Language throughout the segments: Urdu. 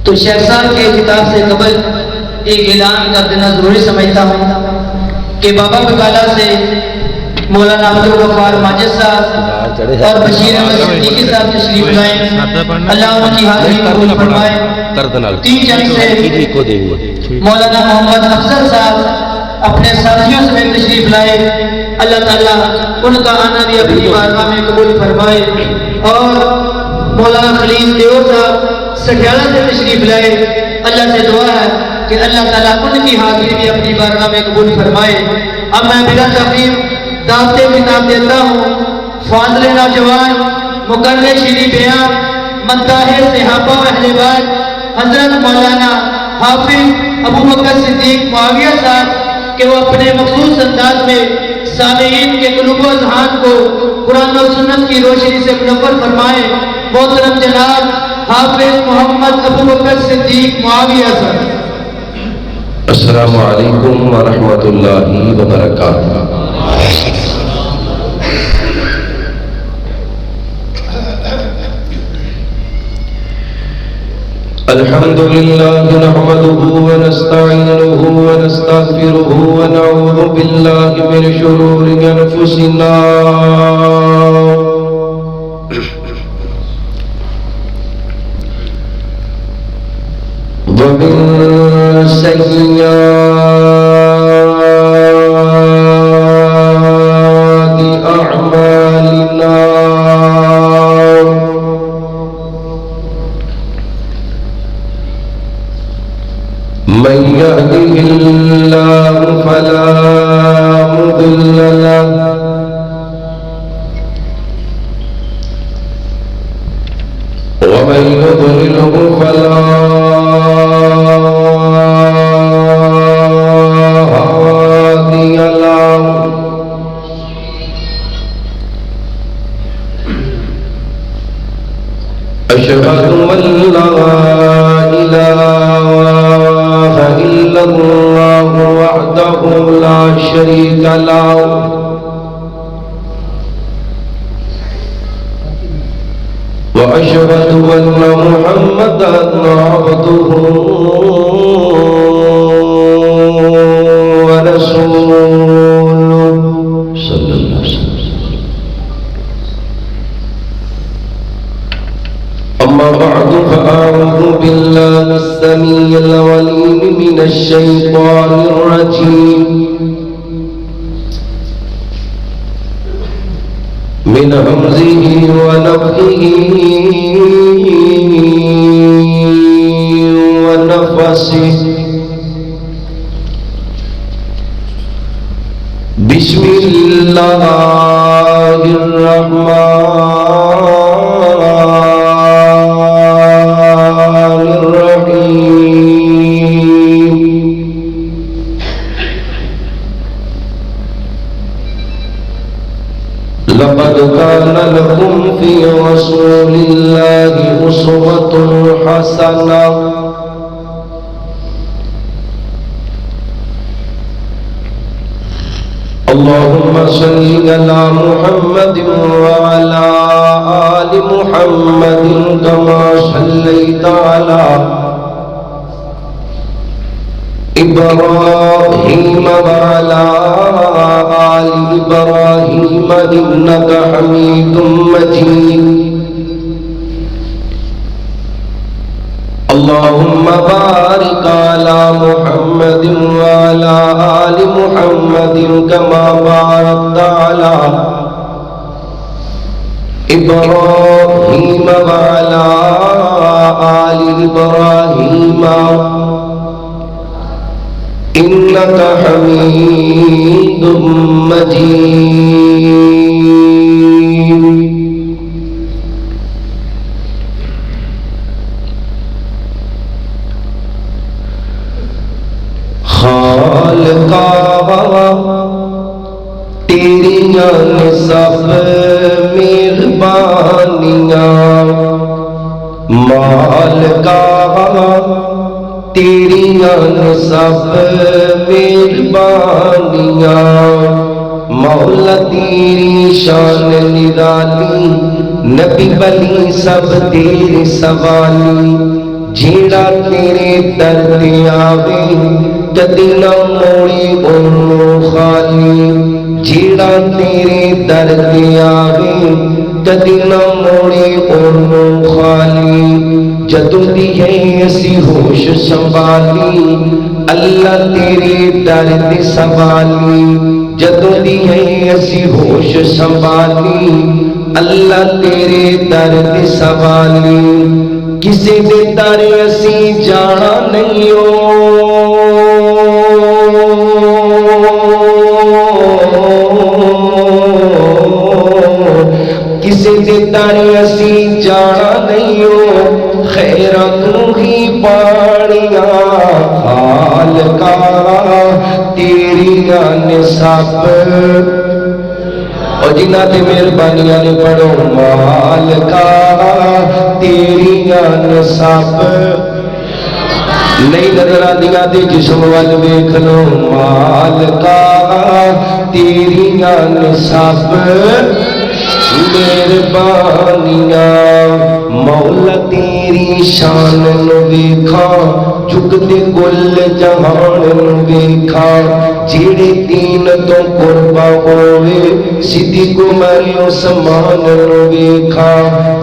تو شیخ صاحب کے خطاب سے قبل ایک اعلان کر دینا ضروری سمجھتا ہوں کہ بابا بکالہ سے مولانا عبدالغفار ماجد صاحب اور بشیر احمد صدیقی صاحب تشریف لائیں، اللہ ان کی حاضری قبول فرمائے۔ 3 جن سے مولانا محمد افضل صاحب اپنے ساتھیوں سمیت تشریف لائے، اللہ تعالیٰ ان کا آنا بھی اپنی بارگاہ میں قبول فرمائے۔ اور مولانا خلیل دیو صاحب سٹیالہ سے تشریف لائے، اللہ سے دعا ہے کہ اللہ تعالیٰ ان کی حاضری بھی اپنی بارگاہ میں قبول فرمائے۔ اب میں بلا تقریر دعوت خطاب دیتا ہوں فاضل نوجوان مقرر شیریں بیان مداح صحابہ و اہل بیت حضرت مولانا حافظ ابو بکر صدیق معاویہ صاحب کہ وہ اپنے مخصوص انداز میں سامعین کے قلوب و اذہان کو قرآن و سنت کی روشنی سے منور فرمائے۔ محترم جناب حافظ محمد ابو بکر صدیق معاویہ صاحب۔ السلام علیکم ورحمۃ اللہ وبرکاتہ۔ الحمد للہ نحمده ونستعینه ونستغفره ونعوذ باللہ من شرور انفسنا ومن سیئات اعمالنا من يهده الله فلا مضل له ومن يضلله فلا هادي له أشهد أن لا إله إلا الله وحده لا شريك له وأشهد أن محمدا عبده ورسوله صلى الله عليه وسلم. أما بعد فأعوذ بالله السميع العليم من الشيطان الرجيم من همزه ونفخه ونفسه. بسم الله الرحمن الرحيم. لقد كان لكم في رسول الله أسوة حسنة اللهم صل على محمد وعلى آل محمد كما صليت على إبراهيم وعلى آل إبراهيم إنك حميد مجيد. اللهم بارك على محمد وعلى آل محمد كما باركت على إبراهيم وعلى آل إبراهيم إنك حميد مجيد. خالقا تیریاں نے سب مہربانیاں مالکا تیریاں نے سب مہربانیاں مولا تیری شان نرالی نبی بلی سب تیرے سوالی جیڑا تیرے در تے آوے کدی نہ موڑی اونوں خالی جیڑا تیرے در تے آوے کدی نہ موڑی اونوں خالی جدوں دی ہے اسی ہوش سنبھالی اللہ تیرے در تے سنبھالی جدوں دی ہے اسی ہوش سنبھالی اللہ تیرے در تے سنبھالی کسی دے در اسی جانا نہیں ہو کسی دے در اسی جانا نہیں ہو خیرہ تو ہی پاڑیاں خالقہ تیریاں نصاب اور جنہ تے مہربانیاں نے پڑھو مالکا تیریاں نصاب نہیں نظر آدیاں تے جسم وال ویکھ لو مالکا تیریاں نصاب مہربانیاں مولا تیری شان نو ویکھا چکتے کل جہان نو ویکھا جیڑے دین تو قربا ہوئے صدیق عمر عثمان نو ویکھا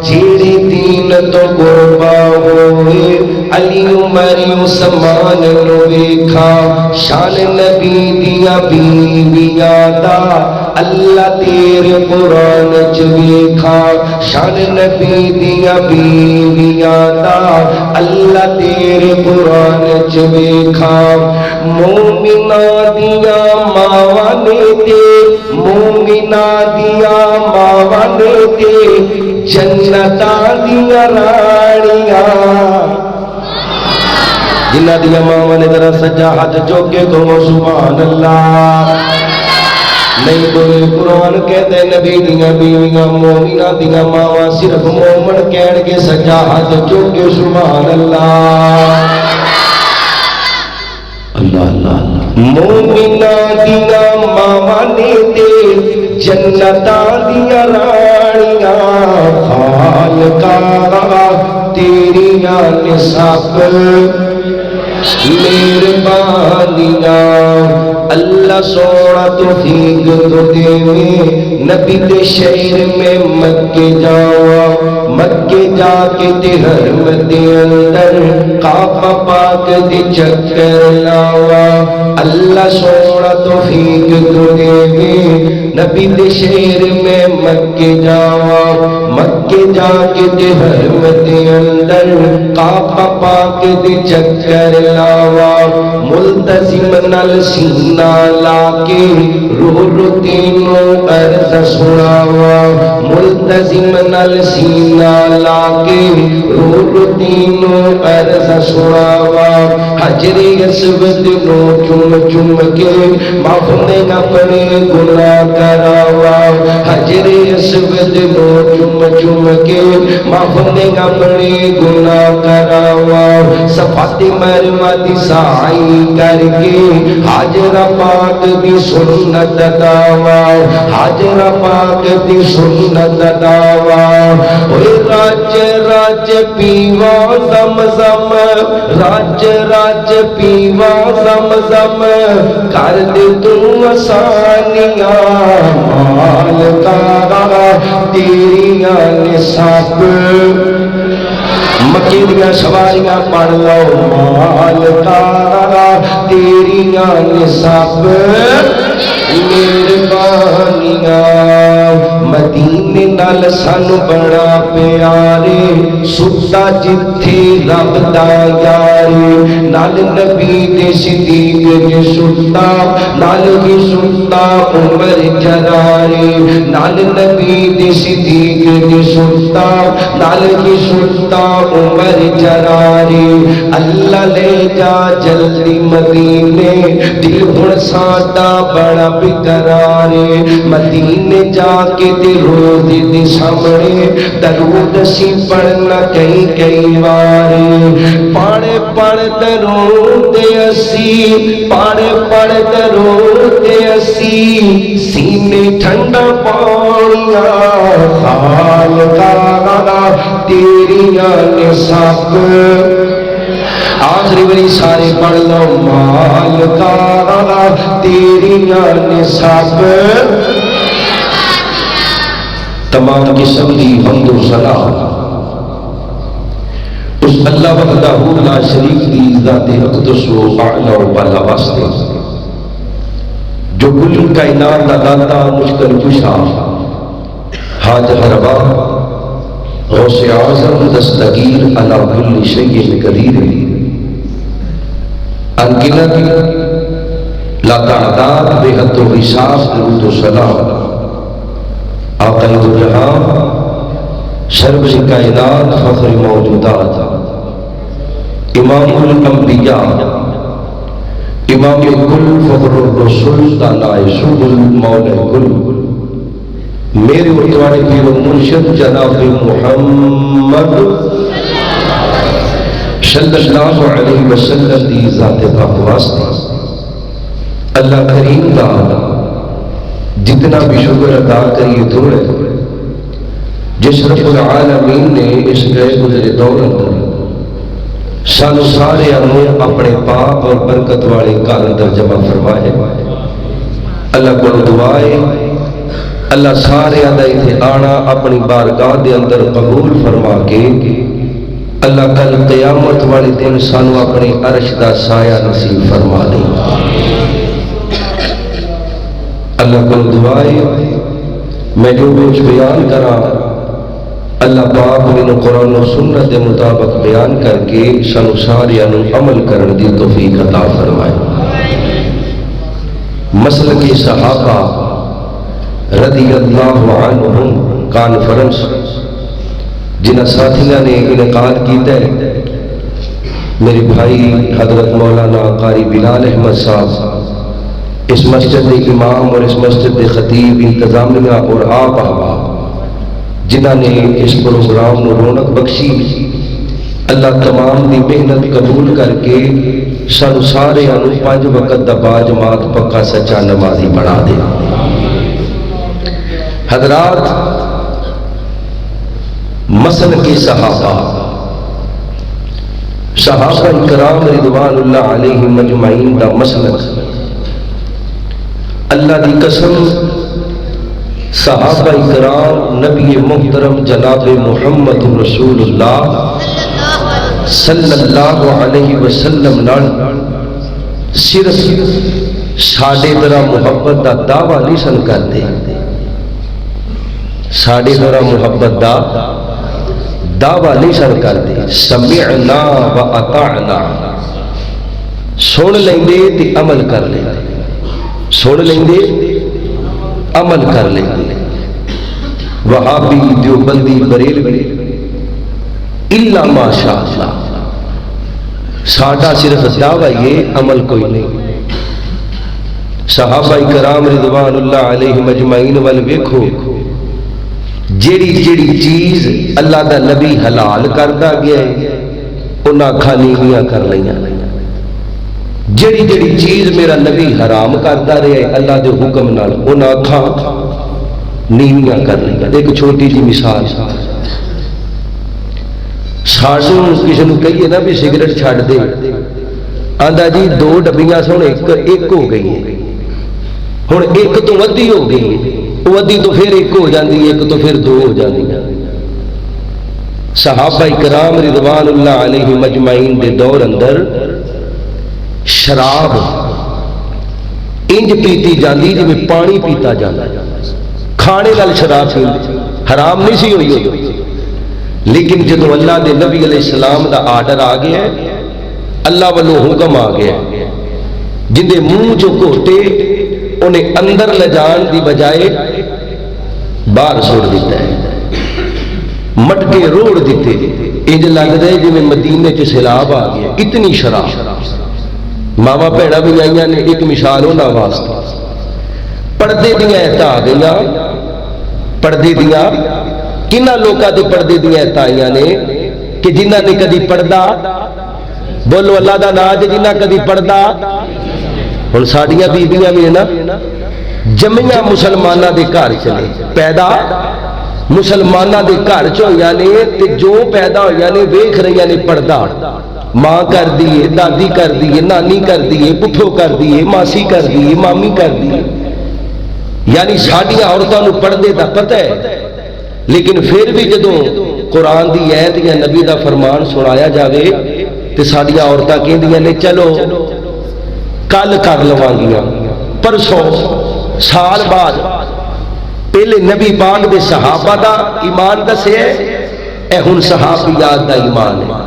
جیڑے دین تو قربا ہوئے علی عمر عثمان نو ویکھا شان نبی دیا بیویاں دا اللہ تیرے قرآن چ ویکھا شان نبی دیا بیویاں دا اللہ تیرے قرآن چ ویکھا مومنہ دیا ماواں نے تے مومنہ دیا ماواں نے تے جنتاں دیا راڑیاں جنہ دیا ماواں نے ذرا سجا ہاتھ چوکے کہو سبحان اللہ نہیں کوئی قرآن کہتے نبی دیا بیویاں مومنہ دیا ماواں صرف مومن کہن کے سجا ہاتھ چوکے سبحان اللہ اللہ اللہ مومنہ دیا ماواں نے تے جنتاں دیا راڑیاں خالقہ تیریاں نصاب مہربانیاں اللہ سونا توفیق تو دے نبی دے شہر میں مکے جاوا مکے جا کے تے حرم دے اندر کعبہ پاک دے چکر لاوا اللہ سونا توفیق تو دے نبی دے شہر میں مکے جاوا مکے جا کے تے حرم دے اندر کعبہ پاک دے چکر لاوا ملتزم نال سینہ لا کے رو رو تینوں عرض سناوا ملتزم نال سینہ لا کے رو رو تینوں عرض سناوا حجر اسود نو چم چم کے معاف نے اپنے گناہ کراوا حجر اسود نو چم چم کے معاف نے اپنے گناہ کراوا صفات مروا دی سائی کر کے حاجرہ پاک دی سنت داوا حاجرہ پاک دی سنت داوا اوے راج راج پیوا زمزم راج راج پیوا زمزم کر دے تو آسانیاں مالکا تیریاں نصاب مکے دیا سواریاں پڑھ لو مالکا تیریاں نصاب مہربانیاں مدینے نال سانو بڑا پیارے ستا جتھے رب دا یارے نال نبی دے صدیق دے ستا نال ہی ستا عمر جرارے نال نبی دے صدیق دے ستا نال ہی ستا عمر جرارے اللہ لے جا جلدی مدینے دل ہن ساڈا بڑا بقرارے مدینے جا کے تے روز دے سامنے درود سی پڑھنا کئی کئی وارے پڑھ پڑھ درود اسی پڑھ پڑھ درود اسی سینے ٹھنڈا پانیاں خالقہ تیریاں نصاب آخری بری سارے پڑھ لو مالکارا تیریاں نصاب تمام قسم دی حمد و ثنا اس اللہ وحدہ لا شریک دی ذات اقدس و اعلی و بالا واسطے جو کل کائنات کا داتا مشکل کشا حاجت روا غوث اعظم دستگیر علی کل شیء قدیر انگنت لا تعداد بے حد و حساب درود و سلام آقا دو جہاں سرور کائنات فخر موجودات امام الانبیاء امام کل فخر الرسول دانا یسوع المولا کل میرے اتوارے پیر و مرشد جناب محمد صلی اللہ علیہ وسلم دی ذات پاک واسطے اللہ کریم دا جتنا بھی شکر ادا کریے تھوڑے جس رب العالمین نے اس گئے گزرے دور اندر سانو سارے انہوں اپنے پاک اور برکت والے کار اندر جمع فرمائے اللہ کو دعائے اللہ سارے ادائی تھے آنا اپنی بارگاہ دے اندر قبول فرما کے اللہ کل قیامت والے دن سانو اپنی عرش دا سایہ نصیب فرما دے اللہ کو دعائے میں جو کچھ بیان کرا اللہ پاک میں قرآن و سنت دے مطابق بیان کر کے سانو سارے عمل کرن دی توفیق عطا فرمائے مسلک صحابہ رضی اللہ عنہم کانفرنس جنہ ساتھیاں نے انعقاد کیتا ہے میرے بھائی حضرت مولانا قاری بلال احمد صاحب اس مسجد کے امام اور اس مسجد کے خطیب انتظامیہ اور آپ احباب جنہ نے اس پروگرام کو رونق بخشی اللہ تمام دی محنت قبول کر کے سانو سارے انو 5 وقت دا با جماعت پکا سچا نمازی بنا دے حضرات مسلک صحابہ کرام رضوان اللہ علیہم مجمعین دا مسلک اللہ دی قسم صحابہ کرام نبی محترم جناب محمد رسول اللہ صلی اللہ علیہ وسلم نال صرف ساڑھے طرح محبت دا دعویٰ نہیں سن کرتے ساڑھے طرح محبت دا دعویٰ نہیں سن کرتے سمعنا و اطعنا سن لیں گے تے عمل کر لیں گے سن لیں گے عمل کر لیں گے وہابی دیوبندی بریلوی الا ماشاء اللہ ساڈا صرف دعویٰ یہ عمل کوئی نہیں صحابہ کرام رضوان اللہ علیہم اجمعین وال ویکھو جیڑی جیڑی چیز اللہ دا نبی حلال کردا گیا ہے انہاں کھانیاں کر لیاں جیڑی جیڑی چیز میرا نبی حرام کرتا رہے اللہ دے حکم نال انہاں اکھاں نیویاں کر لیاں ایک چھوٹی جی مثال ساڈو کسی نوں کہیے نا بھی سگریٹ چھڈ دے آندا جی 2 ڈبیاں سن ایک ہو گئی ہن ایک تو ودی ہو گئی وہ ادھی تو پھر ایک ہو جاندی ایک تو پھر 2 ہو جاندی صحابہ کرام رضوان اللہ علیہم اجمعین دے دور اندر شراب انج پیتی جاندی جی میں پانی پیتا جانا کھانے نال شراب حرام نہیں سی ہوئی لیکن جدو اللہ دے نبی علیہ السلام دا آرڈر آ گیا اللہ والوں حکم آ گیا جن دے منہ جو گھوٹے انہیں اندر لے جان دی بجائے باہر چھوڑ دیتا ہے مٹکے روڑ دیتے انج لگ رہے جی میں مدینے چ سیلاب آ گیا اتنی شراب ماما بھیڑا بھی آئیاں نے ایک مثال ہونا واسطہ پردے دیاں ایتاں آ گئیاں پردے دیاں کنہ لوکاں دے پردے دیاں ایتاں آئیاں نے کہ جنہ نے کدی پردہ بولو اللہ دا نام جنہ کدی پردہ ہن ساڈیاں بیبیاں بھی نا جمیاں مسلماناں دے گھر چلے پیدا مسلماناں دے گھر چ ہوئیاں نے تے جو پیدا ہوئیاں نے ویکھ رہیاں نے پردہ ماں کر دیے، دادی کر دیے، نانی کر دیے، پٹھو کر دیے، ماسی کر دیے، مامی کر دیے، یعنی ساڈیاں عورتوں کو پردے دا پتہ ہے، لیکن پھر بھی جدوں قرآن دی ایت یا نبی دا فرمان سنایا جاوے تے ساڈیاں عورتاں کہندیاں نے چلو کل کر لواں، پرسوں، سال بعد۔ پہلے نبی پاک دے صحابہ دا ایمان دسیا، اے ہن صحابیات دا ایمان ہے۔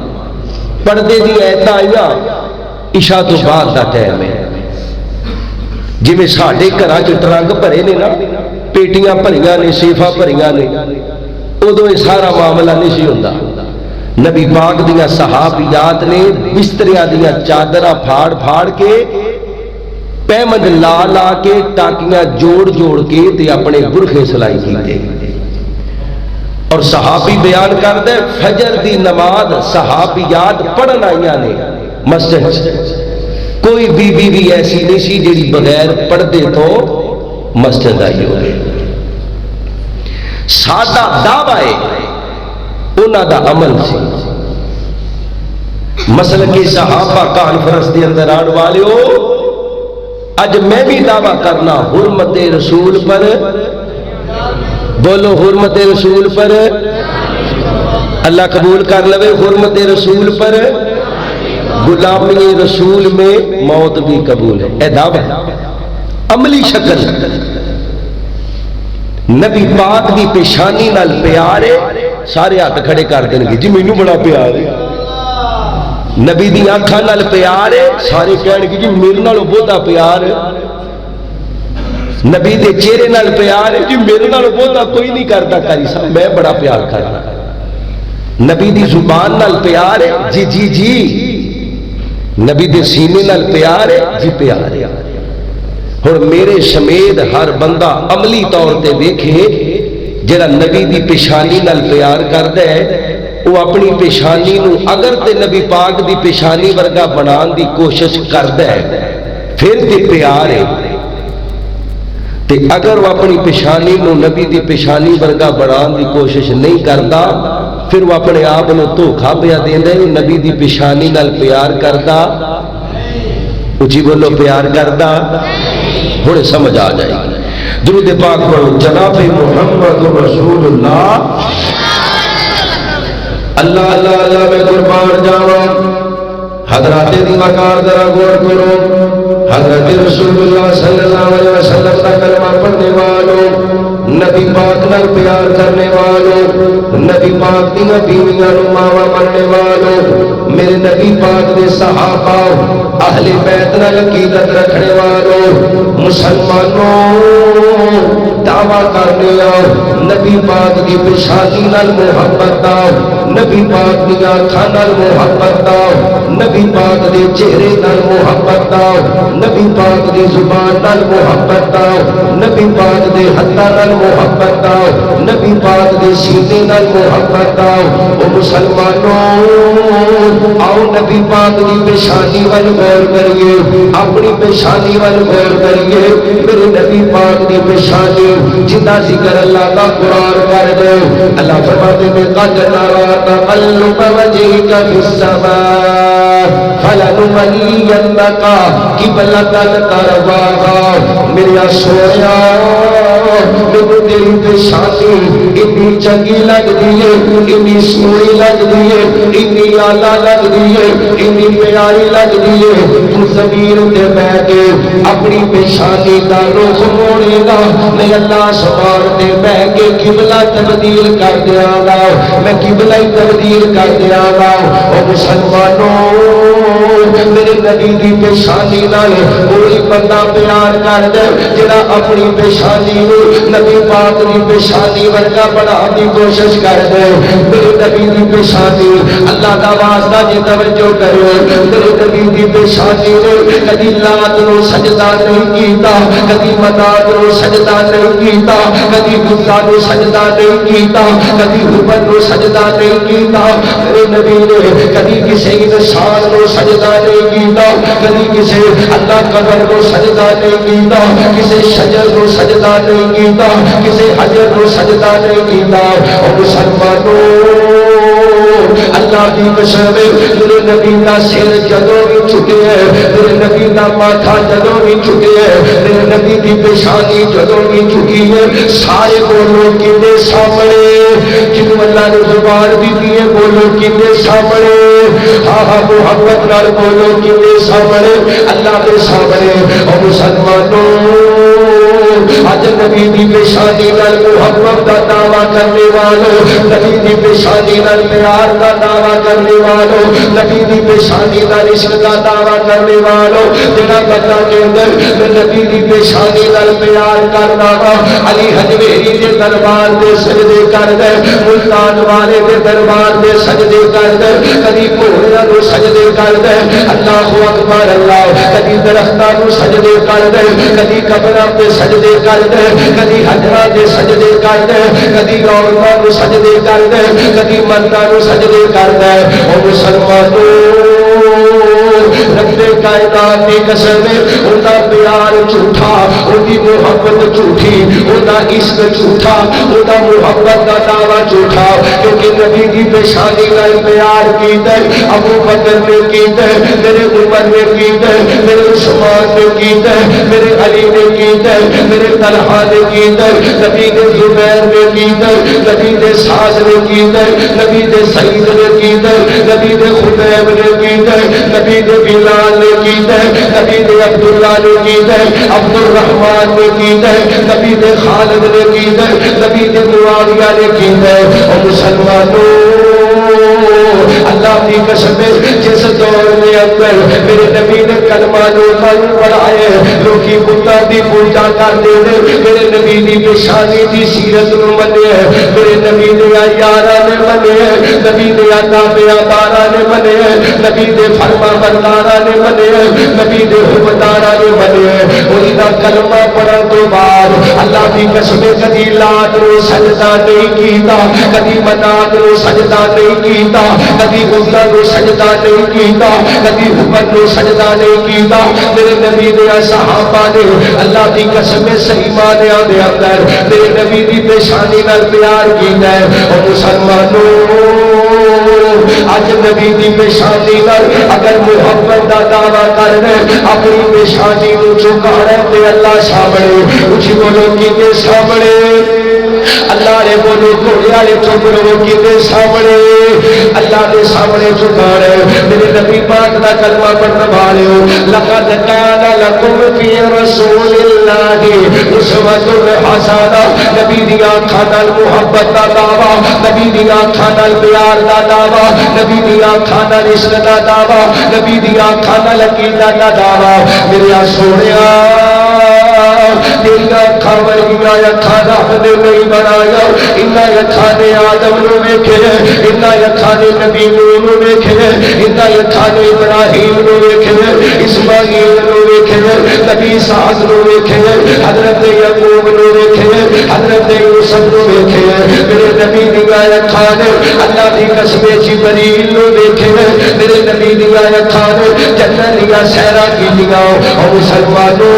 پردے دی ایتاں آئیاں عشاء تو بعد دا ٹائم ہے، جویں ساڈے گھراں چ ٹرنک بھرے نے نا، پیٹیاں بھریاں نے، سیفاں بھریاں نے، ادو یہ سارا معاملہ نہیں سی ہوندا۔ نبی پاک دیاں صحابیات نے بستریاں دیاں چادراں پھاڑ پھاڑ کے، پیمند لا لا کے، ٹاکیاں جوڑ جوڑ کے تے اپنے برخے سلائی کیتے۔ اور صحابی بیان کردے فجر دی نماز صحابیات پڑھن آئیاں نے مسجد، کوئی بی بی بھی ایسی نہیں سی جڑی بغیر پردے تو مسجد آئی ہوئے۔ سادہ دعویٰ ہے، انہاں دا عمل سی۔ مسلک صحابہ کانفرنس دے اندر آن والے ہو، اج میں بھی دعویٰ کرنا حرمت رسول پر، بولو حرمت رسول پر، اللہ قبول کر لوے، حرمت رسول پر، غلامی رسول میں موت بھی قبول ہے۔ اے دعویٰ عملی شکل، نبی پاک دی پیشانی نال پیار ہے، سارے ہاتھ کھڑے کر دیں گے جی مینوں بڑا پیار ہے۔ نبی دی آنکھاں نال پیار ہے، سارے کہن گے جی میرے نال بہتا پیار ہے۔ نبی دے چہرے نال پیار ہے، جی میرے نال بہتا کوئی نہیں کرتا، قاری صاحب میں بڑا پیار کرنا۔ نبی دی زبان نال پیار ہے، جی جی جی۔ نبی دے سینے نال پیار ہے، جی پیار ہے۔ اور میرے سمیت ہر بندہ عملی طور تے ویکھے جڑا نبی دی پیشانی نال پیار کردا ہے، وہ اپنی پیشانی نو اگر تے نبی پاک دی پیشانی ورگا بنان دی کوشش کردا ہے پھر تے پیار ہے، تے اگر وہ اپنی پیشانی نو نبی دی پیشانی ورگا بنان دی کوشش نہیں کردا پھر وہ اپنے آپ نو دھوکھا پیا دیندا ہے۔ نبی دی پیشانی نال پیار کردا، اچھی بولو پیار کردا، تھوڑے سمجھ آ جائے گی۔ درود پاک پڑھو، جناب محمد رسول اللہ۔ اللہ اللہ اللہ میں قربان جاواں، حضرات دی وقار ذرا غور کرو۔ حضرت رسول اللہ صلی اللہ علیہ وسلم کا کلمہ پڑھنے والوں، نبی پاک نال پیار کرنے والوں، نبی پاک دی بیویاں نو ماواں مننے والوں، میرے نبی پاک دے صحابہ، اہل بیت نال عقیدت رکھنے والوں، مسلمانوں دعویٰ کرنے آؤ نبی پاک دی پیشانی نال محبت آؤ، نبی پاک دی آنکھاں نال محبت آؤ، نبی پاک دے چہرے نال محبت آؤ، نبی پاک دی زبان نال محبت آؤ، نبی پاک دے ہتھاں نال محبت آؤ، نبی پاک دے سینے نال محبت آؤ۔ او مسلمانوں آؤ نبی پاک دی پیشانی وال غور کریے، اپنی پیشانی وال غور کریے۔ میرے نبی پاک دی پیشانی جدا ذکر اللہ کا قرآن کر دے، اللہ فرماتے ہیں قد نرى تقلب وجهك في السماء فلنولينك قبلة ترضاها۔ میرا سویا میرے تیری پیشانی اتنی چنگی لگ دی ہے، اتنی سونی لگ دی ہے، اتنی آلہ لگ دی ہے، اتنی پیاری لگ دی ہے، تو زمین تے بیٹھ کے اپنی پیشانی دا رخ موڑے گا، میں اللہ سبحانہ تے بیٹھ کے قبلہ تبدیل کر دیا گا، میں قبلہ ہی تبدیل کر دیا گا۔ او مسلمانوں میرے نبی دی پیشانی نال کوئی بندہ پیار کر دے جڑا اپنی پیشانی نو نبی پاک دی پیشانی ورگا بنانے دی کوشش کر دے۔ میرے نبی دی پیشانی اللہ دا واسطہ جی توجہ کرو، میرے نبی دی پیشانی نے کدی لات نو سجدہ نہیں کیتا، کدی منات نو سجدہ نہیں کیتا، کدی بتا نو سجدہ نہیں کیتا، کدی حبل نو سجدہ نہیں کیتا۔ میرے نبی نے کدی کسی انسان نو سجدہ نہیں کیتا، کدی کسی اللہ قبر نو سجدہ نہیں کیتا، کسی شجر نو سجدہ نہیں کیتا، کسی حجر نو سجدہ نہیں کیتا۔ اور مسلمانوں اللہ کی قسم میرے نبی کا سر جدوں بھی جھکے ہے، میرے نبی کا ماتھا جدوں بھی جھکے ہے، میرے نبی کی پیشانی جدوں بھی جھکی ہے، سارے بولو کنے سامنے، جنہوں اللہ نے زبان دی ہے بولو کنے سامنے، ہاں ہاں محبت نال بولو کنے سامنے، اللہ کے سامنے۔ اور مسلمانوں اج نبی دی پیشانی نال محبت کا دعویٰ کرنے والوں، نبی دی پیشانی نال پیار کا دعویٰ کرنے والوں، نبی دی پیشانی نال عشق کا دعویٰ کرنے والوں، جڑا بندہ کے اندر نبی دی پیشانی نال پیار کرنا وا، علی حجویری دے دربار دے سجدے کر دے، ملتان والے دے دربار دے سجدے کر دے، کبھی گھوڑیاں نو سجدے کر دے، اللہ اکبر اللہ، کبھی درختاں نو سجدے کر دے، کبھی قبراں تے سجدے کر دے، کبھی حجراں تے سجدے کر دے، کبھی عورتاں نو سجدے کر دے، کبھی مرداں نو سجدے کر دے۔ او مسلمانوں رب کائنات کی قسم ان کا پیار جھوٹا، ان کی محبت جھوٹی، ان کا عشق جھوٹا، ان کا محبت کا دعویٰ جھوٹا، کیونکہ نبی کی پیشانی کا پیار کیتا ہے ابو بکر نے کیتا ہے، میرے عمر نے کیتا ہے، میرے عثمان نے کیتا ہے، میرے علی نے کیتا ہے، میرے طلحہ نے کیتا ہے، نبی نے زبیر نے کیتا ہے، نبی نے سعد نے کیتا ہے، نبی نے سعید نے کیتا ہے، نبی نے خبیب نے کیتا ہے، نبی نے بلال نے کیتا ہے، نبی نے عبداللہ نے کیتا ہے، عبد الرحمن نے کیتا ہے، نبی نے خالد نے کیتا ہے، نبی نے معاویہ نے کیتا ہے۔ اور مسلمانوں اللہ کی قسم جس دور میں اندر میرے نبی نے کلمہ لوگوں پڑھائے، لوگی بتاں دی پوجا کرتے ہیں، میرے نبی دی پیشانی دی سیرت نو منے، میرے نبی دے یاراں نے منے، نبی دے تابعہ داراں نے منے، نبی دے فرما برداراں نے منے، نبی دے حکمداراں نے منے۔ وہی دا کلمہ پڑھن تو بعد اللہ کی قسم کبھی لات نو سجدہ نہیں کیتا، کبھی منات نو سجدہ نہیں کیتا، کبھی عزا نو سجدہ نہیں کیتا، کبھی حکم نو سجدہ نہیں کیتا۔ میرے نبی دے صحابہ نے اللہ کی قسم صحیح مانیاں دے اندر میرے نبی دی پیشانی نال پیار کیتا ہے۔ اور مسلمانوں اج نبی دی پیشانی نال اگر محبت دا دعویٰ کرنا اپنی پیشانی نو چکانا تے اللہ سامنے اچھی بولو کیتے سامنے، اللہ نے بولو گھوڑے والے چپ رہو کیتے سامنے، اللہ کے سامنے چکانا۔ میرے نبی پاک دا کلمہ پڑھنے والے لقد کان لکم فی رسول اللہ اسوۃ حسنہ، نبی دی آنکھاں نال محبت دا دعویٰ، نبی دی آنکھاں نال پیار دا دعویٰ، نبی دی آنکھاں نال عشق دا دعویٰ، نبی دی آنکھاں نال عقیدہ دا دعویٰ۔ میرے سونیا تیرا اکھاں ورگیاں اکھاں رب نے نہیں بنایا، انہاں اکھاں نے آدم نو ویکھے، انہاں اکھاں نے نبی نوح نو ویکھے، انہاں اکھاں نے ابراہیم نو ویکھے، اسماعیل نو ویکھے، نبی اسحاق نو ویکھے، حضرت یعقوب نو ویکھے، حضرت یوسف نو ویکھے۔ میرے نبی دی اکھاں نے اللہ دی قسم جبریل نو ویکھے، میرے نبی دی اکھاں نے جنت دیاں سیراں کیتیاں۔ اور مسلمانوں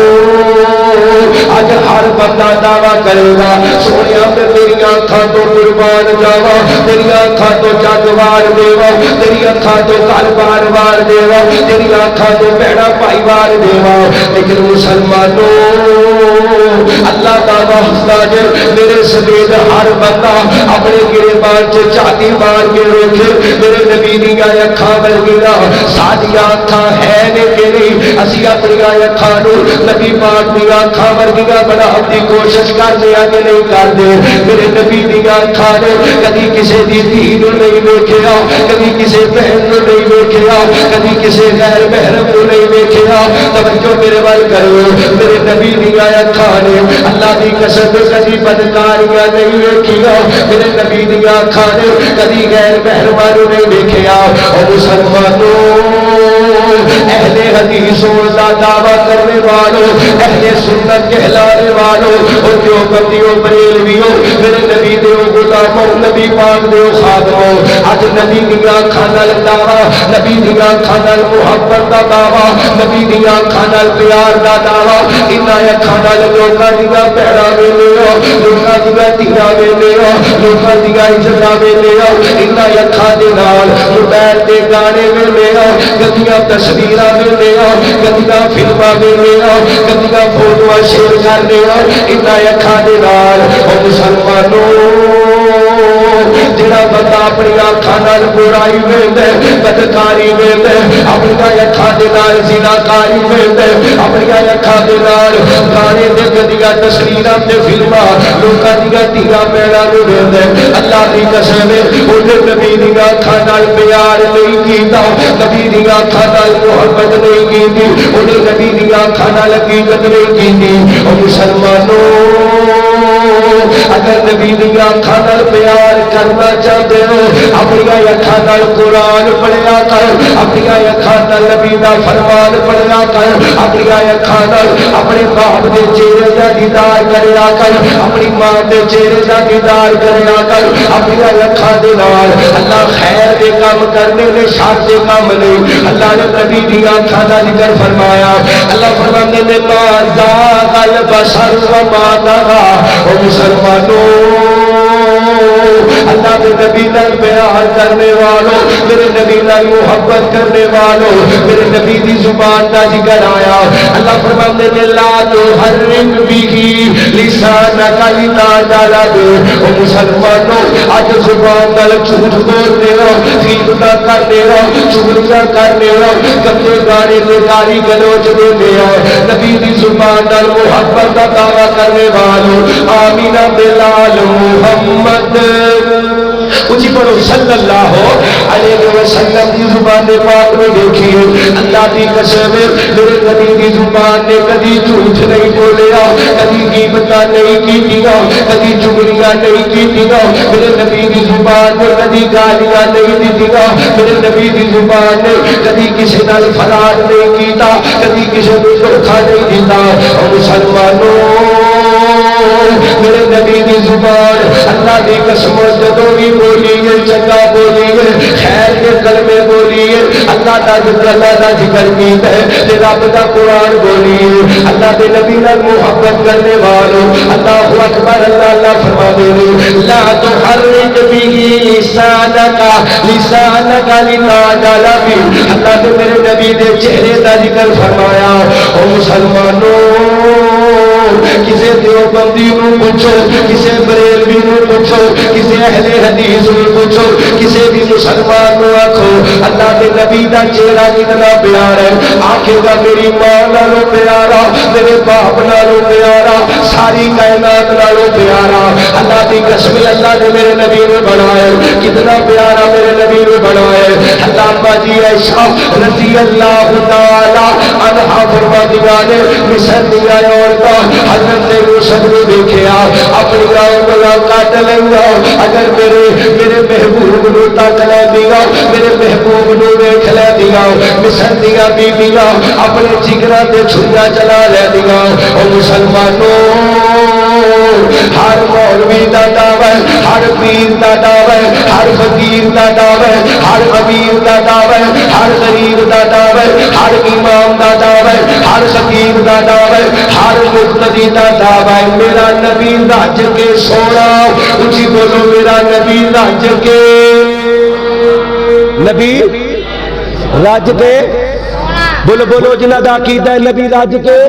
اج ہر بندہ دعویٰ کرے گا سونیا میں تیری آنکھاں تو قربان جاوا، تیری آنکھاں تو جگ وار دیوا، تیری آنکھاں تو گھر بار وار دیوا، تیری آنکھاں تو بہنا بھائی وار دیوا۔ لیکن مسلمانوں اللہ کا واسطہ جے میرے سمیت ہر بندہ اپنے گریبان سے چاٹی مار کے ویکھے میرے نبی دیاں اکھاں ورگیاں ساڈیاں اکھاں ہے نے کہ نہیں، اسی اپنی اکھاں نو نبی پاک دیاں اکھاں ورگیاں بناؤن دی کوشش کرتے ہیں کہ نہیں کرتے۔ میرے نبی دیاں اکھاں نے کبھی کسی دی دھی نو نہیں ویکھیا، کبھی کسی بہن نو نہیں ویکھیا، کبھی کسی غیر محرم نو نہیں ویکھیا۔ توجہ میرے وال کرو، میرے نبی دیاں اکھاں نے اللہ دی قسم کبھی بدکاریاں نہیں ویکھیا، میرے نبی دیاں اکھاں نے کبھی غیر محرماں نو نہیں ویکھیا۔ اور مسلمانوں اہل حدیثوں دا دعویٰ کرنے والوں، اہل سنت کہلانے والوں، اور جو بندیوں بریلویوں میرے نبی دے غلام خادم نبی پاک دے خادم اج نبی دیاں اکھاں نال دعویٰ نبی دیاں اکھاں نال محبت دا دعویٰ نبی دیاں اکھاں نال پیار دا دعویٰ انہاں اکھاں نال لوکاں دیاں پیڑاں ویلے ہو لوکاں دیاں تیراں ویلے ہو لوکاں دیاں عزتاں ویلے ہو انہاں اکھاں دے نال موبائل دے گانے ویلے ہو گندیاں تصویراں ویلے ہو گندیاں فلماں ویلے ہو گندیاں فوٹواں شیئر کرنے ہو انہاں اکھاں دے نال او مسلمانوں جڑا بندہ اپنی اکھاں نال برائی ویندا بدکاری ویندا اپنی اکھاں دے نال زناکاری ویندا اپنی اکھاں دے نال گانے تے گندیاں تصویراں تے فلماں لوکاں دیاں تیراں پیڑاں نوں ویندا اللہ دی قسم اونے نبی دیاں اکھاں نال پیار نہیں کیتا نبی دیاں اکھاں نال محبت نہیں کیتی اونے نبی دیاں اکھاں نال حقیقت نہیں کیتی او مسلمانوں اگر نبی دیاں اکھاں نال پیار کرنا چاہتے ہو اپنی اکھاں نال قرآن پڑھیا کر اپنی اکھاں نال نبی دا فرمان پڑھیا کر اپنی اکھاں نال اپنے باپ دے چہرے دا دیدار کریا کر اپنی ماں دے چہرے دا دیدار کریا کر اپنی اکھاں دے نال اللہ خیر دے کام کرنے نے شر دے کام نہیں اللہ نے نبی دیاں اکھاں دا ذکر فرمایا اللہ فرماندے نے ما ذاق البصر وما طغى او مسلمانوں اللہ کے نبی نال پیار کرنے والوں میرے نبی نال محبت کرنے والوں میرے نبی دی زبان کا ذکر آیا اللہ فرماتے ہیں لا تحرک به لسانک لتعجل به او مسلمانوں اج زبان نال جھوٹ بولتے ہو غیبت کرتے ہو چغلیاں کرتے ہو گندے گانے تے گالی گلوچ دیتے ہو نبی دی زبان نال محبت کا دعویٰ کرنے والوں آمین بلال محمد اچھی پڑھو صلی اللہ علیہ وسلم کی زبان پاک میں دیکھیے اللہ کی قسم میرے نبی کی زبان نے کبھی جھوٹ نہیں بولیا کبھی غیبت نہیں کی دیا کبھی چغلیاں نہیں کی دیا میرے نبی کی زبان نے کبھی گالیاں نہیں دی دیا میرے نبی کی زبان نے کبھی کسی نال فرار نہیں کیتا کبھی کسی کو دھوکا نہیں دیتا اور مسلمانوں میرے نبی کی زبان اللہ کی قسم جدوں بھی بولی ہے چنگا بولی ہے خیر کے کلمے بولی ہے اللہ کا ذکر اللہ کا ذکر کیتا ہے تے رب کا قرآن بولی ہے اللہ کے نبی نال محبت کرنے والوں اللہ اکبر اللہ اللہ فرما دے لا تحرک به لسانک لتعجل به اللہ نے میرے نبی دے چہرے کا ذکر فرمایا او مسلمانوں کسی دیوبندی نو پوچھو کسی بریلوی نو پوچھو کسی اہل حدیث نو پوچھو کسی بھی مسلمان نو آکھو اللہ کے نبی دا چہرہ کتنا پیارا ہے آکھے گا میری ماں نالوں پیارا میرے باپ نالوں پیارا ساری کائنات نالوں پیارا اللہ کی قسم اللہ نے میرے نبی نے بنایا کتنا پیارا میرے نبی نے بنایا اللہ باجی عائشہ رضی اللہ تعالی عنہا فرماتی نے مصر دی عورتاں حضرت یوسف نے دیکھا اپنی گاؤں کٹ لیا اگر میرے محبوب نو تک لے دیا میرے محبوب نو دیکھ لے دیا مصر دیا بیبیاں اپنے جگرا تے چھریاں چلا لے دیا اور مسلمانوں ہر مولوی دا دعوی ہر پیر دا دعوی ہر فقیر دا دعوی ہر امیر دا دعوی ہر غریب دا دعوی ہر امام دا دعوی ہر خطیب دا دعوی ہر مقتدی دا دعوی میرا نبی رج کے سونا اچھی بولو میرا نبی رج کے نبی رج کے بولو بولو جنہ دا عقیدہ ہے نبی رج کے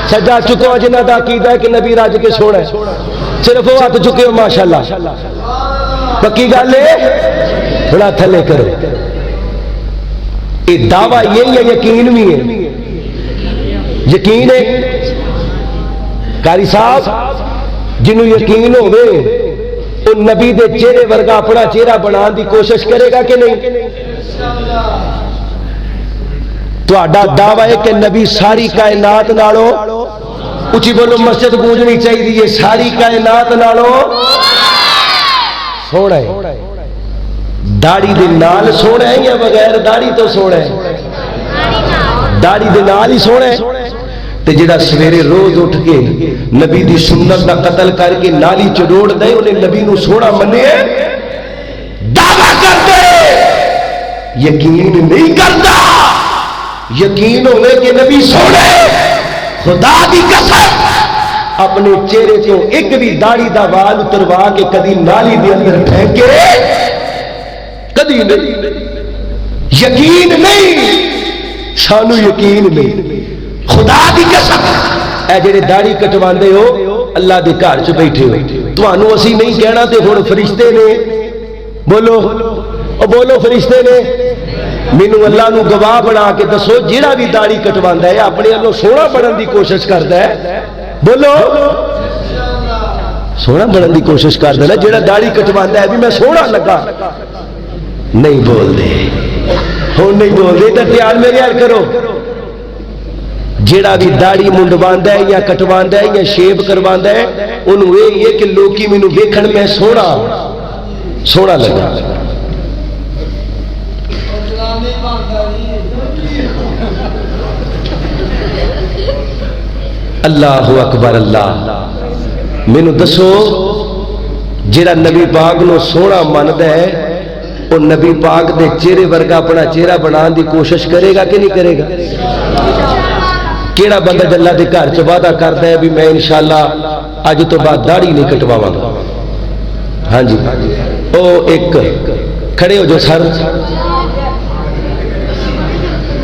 سجا چکو جنہ دا عقیدہ ہے کہ نبی رج کے سونا ہے صرف وہ ہاتھ چکے ہو ماشاءاللہ پکی گل ہے تھوڑا تھلے کرو یہ دعویٰ یہی ہے یقین بھی ہے یقین ہے قاری صاحب جنہوں یقین ہوئے وہ نبی دے چہرے ورگا اپنا چہرہ بنان دی کوشش کرے گا کہ نہیں تو آڈا دعویٰ ہے کہ نبی ساری کائنات نالو اچھی بولو مسجد گونجنی چاہیے یہ ساری کائنات نالو سونا ہے داڑھی دے نال سونا ہے یا بغیر داڑھی تو سونا ہے داڑھی دے نال ہی سونا ہے تے جڑا سویرے روز اٹھ کے نبی دی سنت دا قتل کر کے نالی چڑوڑ دے انہیں نبی نو سونا منے دعویٰ کر دے، یقین نہیں کرتا، یقین ہونے کہ نبی سونے خدا دی قسم اپنے چہرے تو ایک بھی داڑھی دا وال اتروا کے کدی نالی دے اندر پھینکے کدی نہیں، یقین نہیں، سانو یقین نہیں، خدا دی قسم اے جڑے داڑھی کٹواندے ہو اللہ دے گھر چ بیٹھے ہو، تانوں اسی نہیں کہنا تے ہن فرشتے نے بولو او بولو فرشتے نے مینوں اللہ نو گواہ بنا کے دسو جیڑا بھی داڑھی کٹواندا ہے اپنے والوں سونا بنن دی کوشش کردا ہے، بولو سونا بنن دی کوشش کردا ہے، جیڑا داڑھی کٹواندا ہے بھی میں سونا لگا، نہیں بول دے ہن نہیں بول دے تے خیال میرے حال کرو، جیڑا بھی داڑھی منڈواندا ہے یا کٹواندا ہے یا شیو کرواندا ہے انہوں یہ کہ لوکی مینوں ویکھن میں سونا لگا، اللہ اکبر اللہ، مینوں دسو جیڑا نبی پاک نو سونا مندا ہے وہ نبی پاک دے چہرے ورگا اپنا چہرہ بنان دی کوشش کرے گا کہ نہیں کرے گا؟ کیڑا بندہ اللہ دے گھر چ وعدہ کرتا ہے بھی میں انشاءاللہ اج تو بعد داڑھی نہیں کٹواواں گا؟ ہاں جی او ایک کھڑے ہو جو سر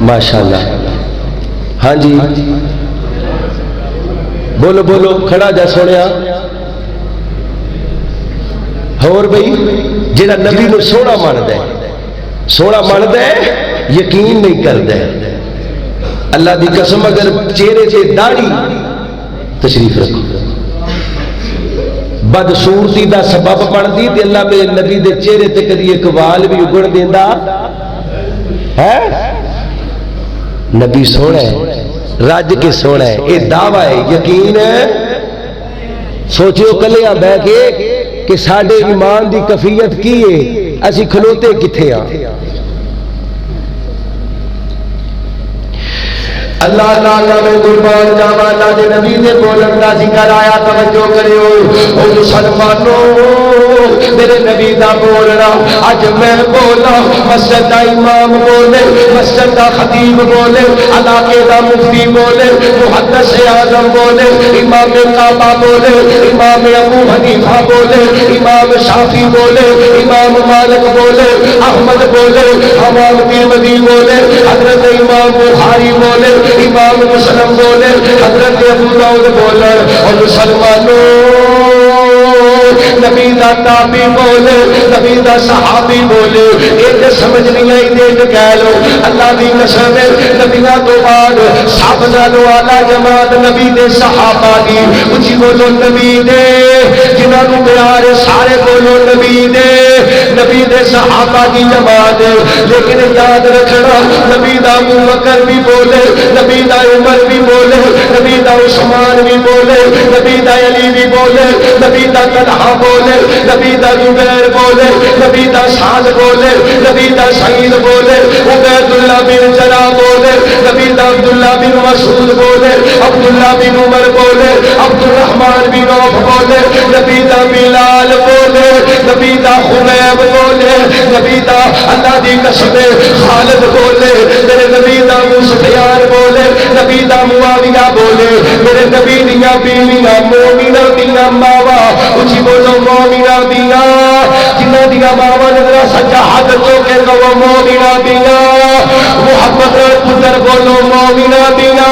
ماشاءاللہ، ہاں جی بولو بولو کھڑا جا سونیا، اور بھئی جیڑا نبی نو سونا ماندا ہے یقین نہیں کردا ہے، اللہ دی قسم اگر چہرے سے داڑھی تشریف رکھو بدصورتی دا سبب بنتی تے اللہ میرے نبی دے چہرے تے کدی ایک وال بھی اگڑ دیندا ہے؟ نبی سونا ہے، رج کے سونا ہے، یہ دعویٰ ہے، یقین ہے، سوچو کلیاں بہ کے کہ ساڈے ایمان دی کفیت کی ہے، اسی کھلوتے کتھے ہاں؟ اللہ تعالیٰ میں قربان جاواں اللہ دے نبی دے بولن دا ذکر آیا، توجہ کریو او مسلمانوں، میرے نبی دا بولنا اج میں بولا، مسجد دا امام بولے، مسجد دا خطیب بولے، علاقے دا مفتی بولے، محدث اعظم بولے، امام کعبہ بولے، امام ابو حنیفہ بولے، امام شافعی بولے، امام مالک بولے، احمد بولے، امام ترمذی بولے، حضرت امام بخاری بولے، امام مسلم بولے، حضرت ابو داؤد بولے، اور مسلمانوں نبی دا تابعی بولے، نبی دا صحابی بولے، ایک سمجھ نہیں آئی دیکھ کہہ لو اللہ دی قسم نبیوں تو بعد سب نالوں اعلیٰ جماعت نبی دے صحابہ دی، اچھی بولو نبی دے، جنہاں نوں پیار سارے بولو نبی دے، نبی دے صحابہ دی جماعت، لیکن یاد رکھنا نبی دا ابو بکر بھی بولے، نبی دا عمر بھی بولے، نبی دا عثمان بھی بولے، نبی دا علی بھی بولے، نبی دا طلحہ بولے، نبی دا زبیر بولے، نبی دا سعد بولے، نبی دا سعید بولے، عبید اللہ بن جرح بولے، نبی دا عبداللہ بن مسعود بولے، عبداللہ بن عمر بولے، عبد الرحمن بن عوف بولے، نبی دا بلال بولے، نبی دا خبیب بولے، نبی دا اللہ دی قسم خالد بولے، میرے نبی دا ابو سفیان بولے، نبی دا معاویہ بولے، میرے نبی دیاں بیویاں مومنہ دیاں ماواں، اچھی بولو مومنہ دیاں، جنہ دیاں ماواں نے ذرا سچا ہاتھ چوکے کہو مومنہ دیاں، محمد پتر بولو مومنہ دیاں،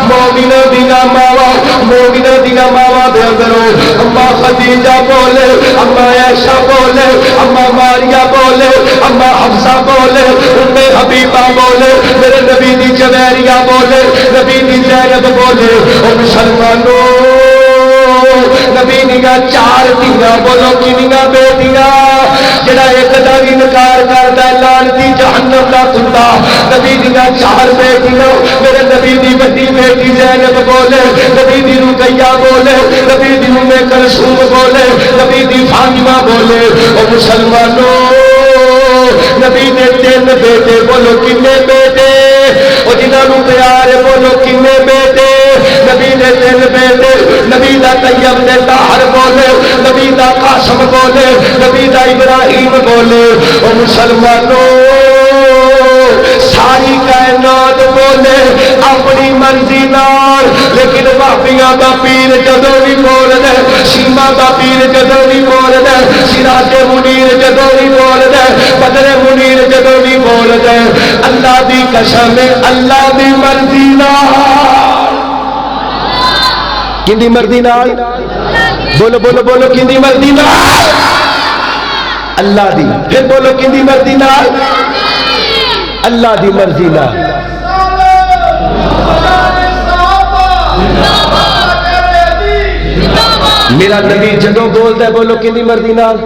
مومنہ دیاں ماواں، مومنہ دیاں ماواں دے اندروں اما خدیجہ بولے، اما عائشہ بولے، اما ماریہ بولے، اما حفصہ بولے، ام حبیبہ بولے، میرے نبی دی جویریہ بولے، نبی دی زینب بولے، اور مسلمانوں نبی دیا چار دیا بولو کنیاں بیٹیاں، جڑا ایک دا انکار کردا لعنتی جہنم دا کتا، نبی دیا چار بیٹیاں، میرے نبی دی بڑی بیٹی زینب بولے، نبی دی رقیہ بولے، نبی دی ام کلثوم بولے، نبی دی فاطمہ بولے، اور مسلمانوں نبی دے تین بیٹے بولو کنے بیٹے، اور جنہاں نوں پیار بولو کنے بیٹے، تین بیٹے نبی دا طیب تے طاہر بولے نبی دا قاسم بولے نبی دا ابراہیم بولے او مسلمانوں ساری کائنات بولے اپنی مرضی نال لیکن بابیاں دا پیر جدوں بھی بول دے شیما دا پیر جدوں بھی بول دے سراج منیر جدوں بھی بول دے بدر منیر جدوں بھی بول دے اللہ دی قسم اللہ دی مرضی نال کیندی مرضی نال بولو بولو بولو کیندی مرضی نال اللہ دی پھر بولو کیندی مرضی نال اللہ دی مرضی نال میرا نبی جدوں بولتا ہے بولو کیندی مرضی نال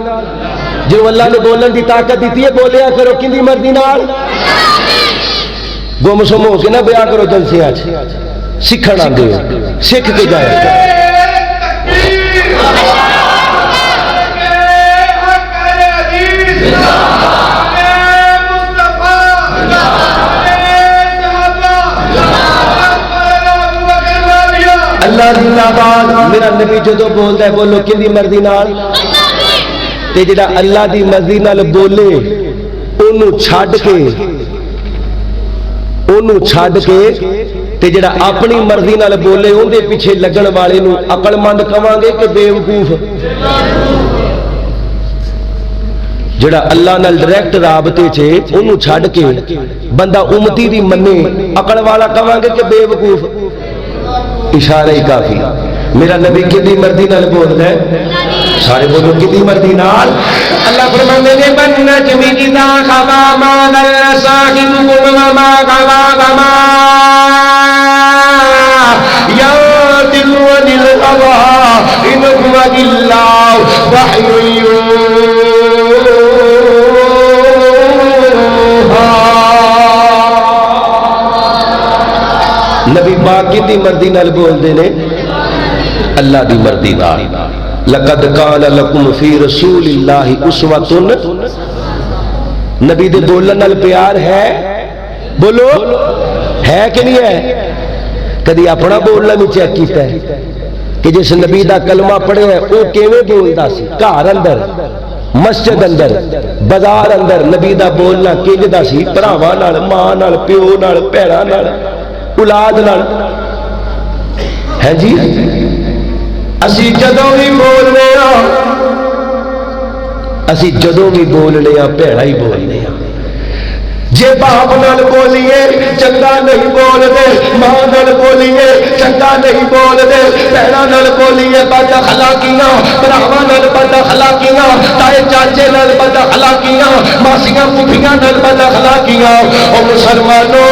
جو اللہ نے بولن دی طاقت دیتی ہے بولیا کرو کیندی مرضی نال گم سم ہو کے نہ بیاہ کرو جلسے آج سکھن آندے ہو سکھ کے جائے اللہ زندہ باد میرا نبی جدو بولتا ہے بولو کیندی مرضی نال تے جڑا اللہ دی مرضی نال بولے اونوں چھڈ کے تے جڑا اپنی مرضی نال بولے اون دے پیچھے لگن والے نوں عقل مند کہاں گے کہ بے وقوف جڑا اللہ نال ڈائریکٹ رابطے چے اونوں چھڈ کے بندہ امتی دی منے عقل والا کہاں گے کہ بے وقوف اشارہ ہی کافی میرا نبی کدی مرضی نال بولدا ہے سارے بولو کدی مرضی نال اللہ فرماندے نے من نجمی اذا خوا ما ضل صاحبكم وما غوا ينطق عن الهوى إن هو إلا وحي نبی پاک کی مرضی نال بول دے نے اللہ دی مرضی نال لقد کان لکم فی رسول اللہ اسوۃ نبی دے بولن نال پیار ہے بولو ہے کہ نہیں ہے کدی اپنا بولنا بھی چیک کیتا ہے کہ جس نبی دا کلمہ پڑھے ہے او کیویں بولدا سی گھر اندر مسجد اندر بازار اندر نبی دا بولنا کینجدا سی بھراواں نال ماں نال پیو نال بھیڑاں نال اولاد نال ہے جی اسی جدوں بھی بولنے ہاں اسی جدوں بھی بولنے ہاں بھیڑا ہی بولنے ہاں جے باپ نال بولیے چنگا نہیں بول دے ماں نال بولیے چنگا نہیں بول دے بہناں نال بولیے بد اخلاقیاں بھراواں نال بد اخلاقیاں تائے چاچے نال بد اخلاقیاں ماسیاں پھوپھیاں نال بد اخلاقیاں او مسلمانوں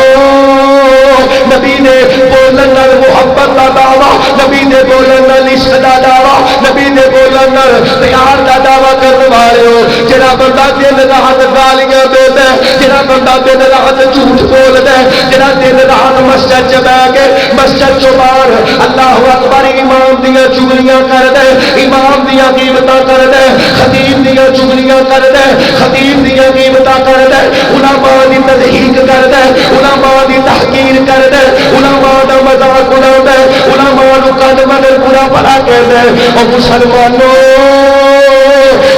نبی نے بولن نال محبت دا دعویٰ نبی نے بولن نال عشق دا دعویٰ نبی نے بولن نال پیار دا دعویٰ کرنے والے ہو جڑا بندہ دن رات گالیاں دیندا ہے جڑا بندہ دن رات جھوٹ بولدا ہے جڑا دن رات مسجد چ بیٹھ کے مسجد چوں باہر اللہ اکبر امام دیاں چغلیاں کردا ہے امام دیاں غیبتاں کردا ہے خطیب دیاں چغلیاں کردا ہے خطیب دیاں غیبتاں کردا ہے علماء دی تضحیق کردا ہے علماء دی تحقیر کردا ہے علماء دا مذاق اڑاوندا ہے علماء نوں کڈ مگر برا بھلا کہندا ہے او مسلمانوں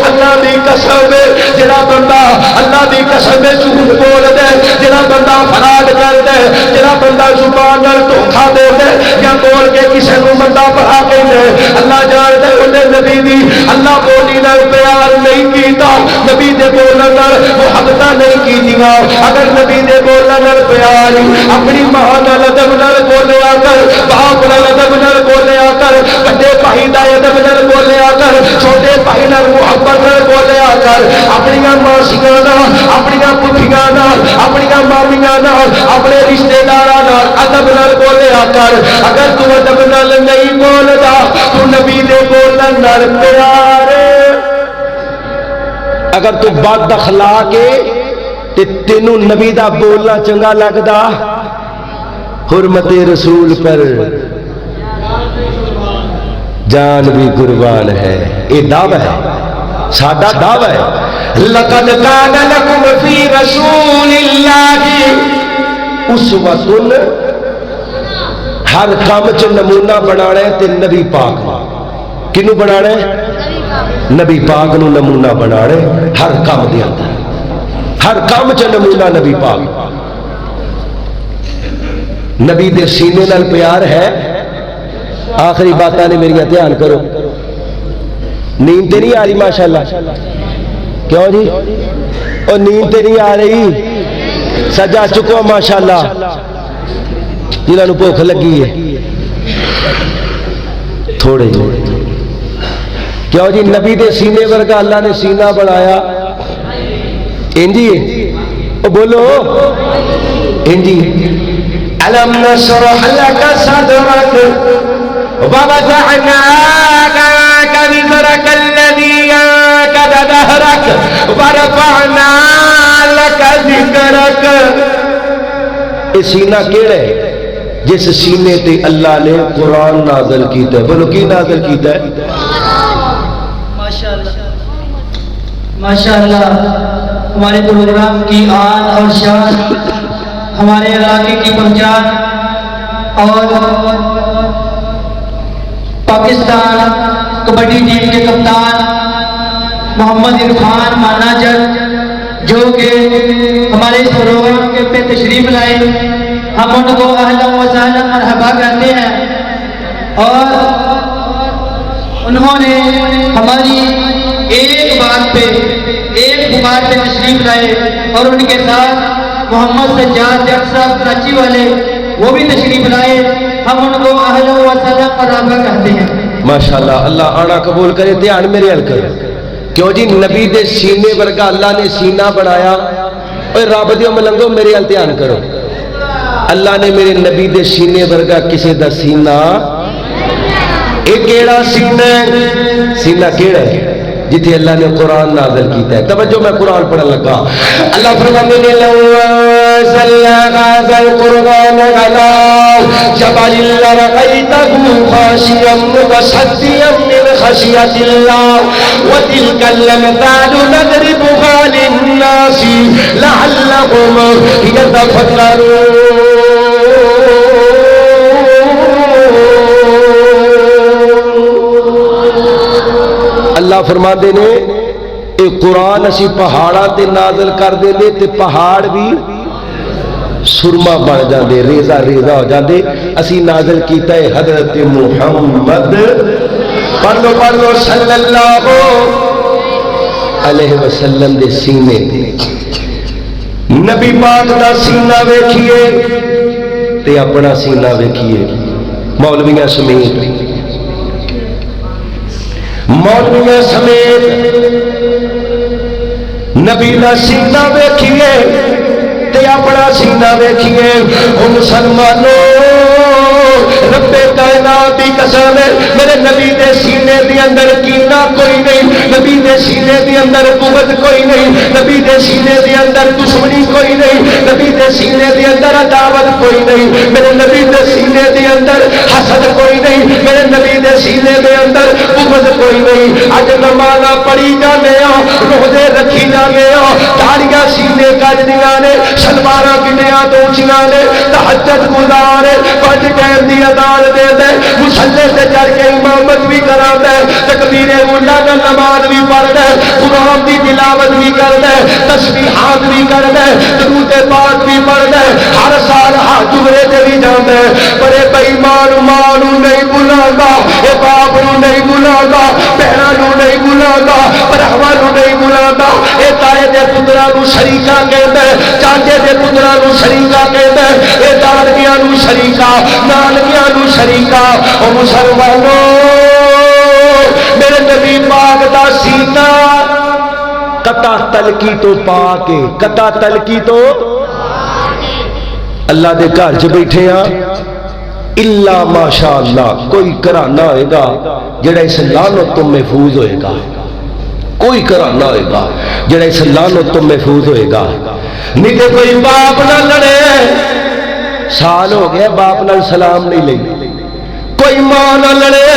اللہ دی قسم جڑا بندہ اللہ دی قسم جھوٹ بول دے جڑا بندہ فراڈ کر دے جڑا بندہ زبان نال دھوکا دے دے یا بول کے کسے نوں بندہ بھلا کہندا ہے اللہ جاندا ہے اونے نبی دی اللہ بولی نال پیار نہیں کیتا نبی دے بولن نال محبت نہیں کیتیاں اگر نبی دے بولن نال پیار اپنی ماں نال ادب نال بولیا کر باپ نال ادب نال بولیا کر بڑے بھائی دا ادب نال بولیا کر چھوٹے بھائی نال محبت نال بولیا کر اپنی ماسیاں نال اپنی پھوپھیاں نال اپنی مامیاں نال اپنے رشتے داراں نال ادب نال بولیا کر اگر تو ادب نال نہیں بولدا تو نبی دے بولن نال پیار اگر تو بد اخلاق ہے تے تینوں نبی دا بولنا چنگا لگدا حرمت رسول پر جان بھی قربان ہے یہ دعویٰ ہے سادہ دعویٰ ہے لقد کان لکم فی رسول اللہ اسوۃ ہر کام چ نمونہ بنانا ہے تے نبی پاک کنوں بنانا ہے؟ نبی پاک نو نمونہ بنانا ہے ہر کام دے اندر، ہر کام چ نمونہ نبی پاک۔ نبی دے سینے نال پیار ہے۔ آخری باتاں نے میری دھیان کرو، نیند تے نہیں آ رہی ماشاءاللہ؟ کیوں جی؟ اور نیند تے نہیں آ رہی؟ سجا چکو ماشاءاللہ جنہاں نو بھوک لگی ہے تھوڑے کیوں جی؟ نبی دے سینے ورگا اللہ نے سینہ بنایا انجی او بولو انجی ألم نشرح لك صدرك ووضعنا عنك وزرك الذي أنقض ظهرك ورفعنا لك ذكرك۔ یہ سینہ کیڑا ہے؟ جس سینے تے اللہ نے قرآن نازل کیتا ہے۔ بولو کی نازل کیتا ہے؟ ماشاءاللہ ہمارے پروگرام کی آن اور شان، ہمارے علاقے کی پہچان، اور پاکستان کبڈی ٹیم کے کپتان محمد عرفان ماناجر جو کہ ہمارے اس پروگرام کے پہ تشریف لائے، ہم ان کو اہلا و سہلا مرحبا کہتے ہیں، اور انہوں نے ہماری ایک بات پہ تشریف لائے، اور ان کے ساتھ محمد سجاد جٹ صاحب کراچی والے وہ بھی تشریف لائے، ہم ان کو اہلا و سہلا مرحبا کہتے ہیں۔ ماشاءاللہ اللہ آنا قبول کرے۔ دھیان میرے حل کرے، کیوں جی؟ نبی دے سینے ورگا اللہ نے سینہ بنایا۔ اور رب دیو ملنگو میرے حل دھیان کرو، اللہ نے میرے نبی دے سینے ورگا کسی دا سینہ، ایک کیڑا سینہ ہے؟ سینہ کیڑا ہے؟ جتھے اللہ نے قرآن نازل کیتا ہے۔ توجہ میں قرآن پڑھن لگا، اللہ فرماتے ہیں لو انزلنا هذا القرآن على جبل لرأيته خاشعا متصدعا من خشية الله وتلك الأمثال نضربها للناس لعلهم يتفكرون۔ اللہ فرما دے نے اے قرآن اسی پہاڑا تے نازل کر دے دے تے پہاڑ بھی سرما بن جاندے، ریزہ ریزہ ہو جاندے۔ اسی نازل کیتا ہے حضرت محمد پڑھو صلی اللہ علیہ وسلم دے سینے تے۔ نبی پاک دا سینہ ویکھیے تے اپنا سینہ ویکھیے، مولویاں سمیت مولویاں سمیت نبی دا سینہ ویکھیے تے اپنا سینہ ویکھیے۔ او مسلمانوں رب کائنات دی قسم ہے میرے نبی دے سینے دے اندر کینہ کوئی نہیں، نبی دے سینے دے اندر قوت کوئی نہیں، نبی دے سینے دے اندر دشمنی کوئی نہیں، نبی دے سینے دے اندر عداوت کوئی نہیں، میرے نبی دے سینے دے اندر حسد کوئی نہیں، میرے نبی دے سینے دے اندر قوت کوئی نہیں۔ اج نمازاں پڑھی جانے ہاں، روزے رکھی جانے ہاں، داڑیاں سینے کج دیاں نے، شلواراں کنیاں تو اونچیاں نے، تہجد گزار 5 ٹائم دی اذان دے دے، مصلی تے چڑھ کے امامت بھی کراندا ہے، تکبیر اولا نال نماز بھی پڑھدا ہے، قرآن دی تلاوت بھی کردا ہے، تسبیحات بھی کردا ہے، درود پاک بھی پڑھدا ہے، ہر سال حج عمرے تے بھی جاندا ہے۔ بڑے بے ایمان ماں نوں نہیں بلاوندا، اے باپ نوں نہیں بلاوندا، بہناں نوں نہیں بلاوندا، بھراواں نوں نہیں بلاوندا، اے تائے دے پتراں نوں شریکا کہندا ہے، چاچے دے پتراں نوں شریکا کہندا ہے، اے دادیاں نوں شریکا، نانکیاں نوں شریکا۔ او مسلمانوں میرے نبی پاک دا سینہ قطع تلکی تو پا کے، قطع تلکی تو اللہ دے گھر چ بیٹھے ہاں، الا ماشاءاللہ کوئی گھرانہ ہوئے گا جڑا اس لعنت تو محفوظ ہوئے گا، کوئی گھرانہ ہوئے گا جڑا اس لعنت تو محفوظ ہوئے گا۔ نہیں تے کوئی باپ نہ لڑے، سال ہو گیا باپ نہ سلام نہیں لئی، کوئی ماں نہ لڑے،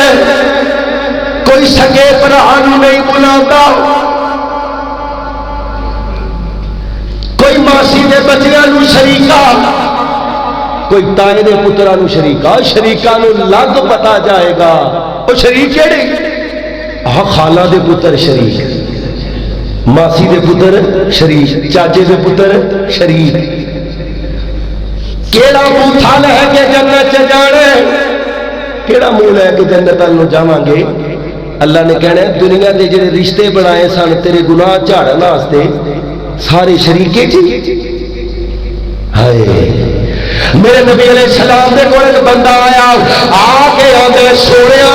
کوئی سگے بھرا نہیں بلاتا، کوئی ماسی دے بچیاں نو شریکا کوئی تائے دے پترا نو شریکا، شریکا نو لگ پتا جائے گا وہ شریک کیڑے؟ خالہ دے پتر شریک، ماسی دے پتر شریک، چاچے دے پتر شریک۔ کیڑا بوتھا لے کے جنت چ جانے، کیڑا منہ لے کے جنت نو جاواں گے؟ اللہ نے کہنا ہے دنیا دے جڑے رشتے بنائے سن تیرے گناہ جھاڑن واسطے سارے شریکے جی۔ ہائے میرے نبی علیہ السلام دے کول ایک بندہ آیا، آ کے آندے سونیا